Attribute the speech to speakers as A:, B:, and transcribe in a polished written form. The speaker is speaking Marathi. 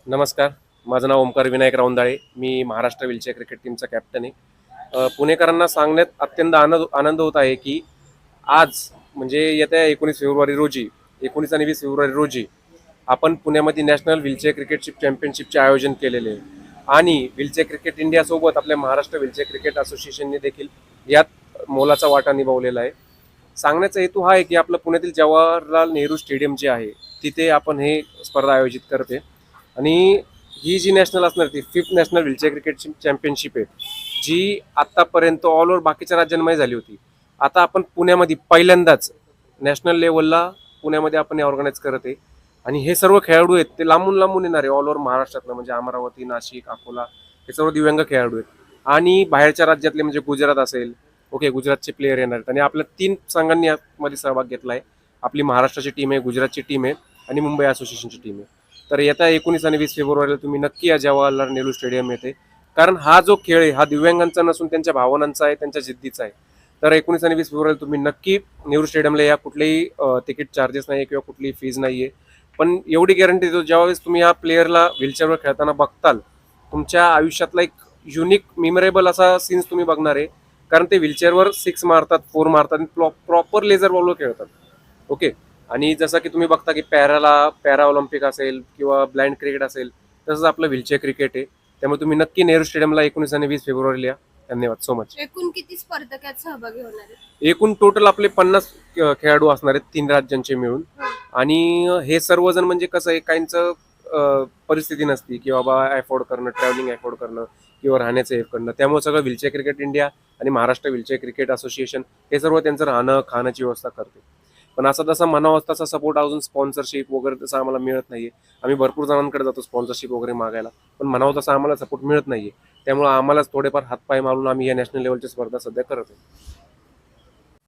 A: नमस्कार. माझं नाव ओमकार विनायक राऊंदाळे. मी महाराष्ट्र व्हीलचेअर क्रिकेट टीमचा कॅप्टन आहे. पुणेकरांना सांगण्यात अत्यंत आनंद आनंद होत आहे की आज म्हणजे येत्या 19 फेब्रुवारी रोजी 19 आणि 20 फेब्रुवारी रोजी आपण पुण्यामध्ये नॅशनल व्हीलचेअर क्रिकेटशिप चॅम्पियनशिपचे आयोजन केलेले आहे. आणि व्हीलचेअर क्रिकेट इंडियासोबत आपल्या महाराष्ट्र व्हीलचेअर क्रिकेट असोसिएशनने देखील यात मोलाचा वाटा निभावलेला आहे. सांगण्याचा हेतू हा आहे की आपलं पुण्यातील जवाहरलाल नेहरू स्टेडियम जे आहे तिथे आपण हे स्पर्धा आयोजित करते. आणि ही जी नॅशनल असणार ती fifth national wheelchair cricket championship आहे, जी आत्तापर्यंत ऑल ओव्हर बाकीच्या राज्यांमध्ये झाली होती. आता आपण पुण्यामध्ये पहिल्यांदाच नॅशनल लेवलला पुण्यामध्ये आपण हे ऑर्गनाईज करत आहे. आणि हे सर्व खेळाडू आहेत ते लांबून लांबून येणार आहे ऑल ओव्हर महाराष्ट्रातलं, म्हणजे अमरावती, नाशिक, अकोला हे सर्व दिव्यांग खेळाडू आहेत. आणि बाहेरच्या राज्यातले म्हणजे गुजरात असेल, ओके, गुजरातचे प्लेयर येणार आहेत. आणि आपल्या 3 संघांनी यामध्ये सहभाग घेतला आहे. आपली महाराष्ट्राची टीम आहे, गुजरातची टीम आहे आणि मुंबई असोसिएशनची टीम आहे. तर येत्या 19 आणि 20 फेब्रुवारीला तुम्ही नक्की या जवाहरलाल नेहरू स्टेडियम येथे, कारण हा जो खेळ आहे हा दिव्यांगांचा नसून त्यांच्या भावनांचा आहे, त्यांच्या जिद्दीचा आहे. तर 19 आणि 20 फेब्रुवारीला तुम्ही नक्की नेहरू स्टेडियमला या. कुठलेही तिकीट चार्जेस नाही किंवा कुठलीही फीज नाही आहे. पण एवढी गॅरंटी देतो, ज्यावेळेस तुम्ही या प्लेअरला व्हीलचेअरवर खेळताना बघताल, तुमच्या आयुष्यातला एक युनिक मेमोरेबल असा सीन्स तुम्ही बघणार आहे. कारण ते व्हीलचेअरवर 6 मारतात, 4 मारतात आणि प्रॉपर लेझर बॉलवर खेळतात. ओके. आणि जसं की तुम्ही बघता की पॅरा ऑलिम्पिक असेल किंवा ब्लाइंड क्रिकेट असेल, तसंच आपलं व्हीलचेअर क्रिकेट आहे. त्यामुळे तुम्ही नक्की नेहरू स्टेडियमला 19 आणि 20 फेब्रुवारीला या. धन्यवाद सो मच.
B: एकूण किती स्पर्धक यात सहभागी होणार आहेत?
A: एकूण टोटल आपले 50 खेळाडू असणार आहेत 3 राज्यांचे मिळून. आणि हे सर्वजण म्हणजे कसं आहे, काहींचं परिस्थिती नसती की बाबा अफोर्ड करणं, ट्रॅव्हलिंग अफोर्ड करणं किंवा राहण्याचं हे करणं. त्यामुळे सगळं व्हीलचेअर क्रिकेट इंडिया आणि महाराष्ट्र व्हीलचेअर क्रिकेट असोसिएशन हे सर्व त्यांचं राहणं खाण्याची व्यवस्था करते. पण असा तसा म्हणावा तसा सपोर्ट अजून स्पॉन्सरशिप वगैरे तसं आम्हाला मिळत नाहीये. आम्ही भरपूर जणांकडे जातो स्पॉन्सरशिप वगैरे मागायला, पण म्हणावं तसं आम्हाला सपोर्ट मिळत नाहीये. त्यामुळे आम्हालाच थोडेफार हातपाय मारून आम्ही या नॅशनल लेवलच्या स्पर्धा सध्या करत आहे.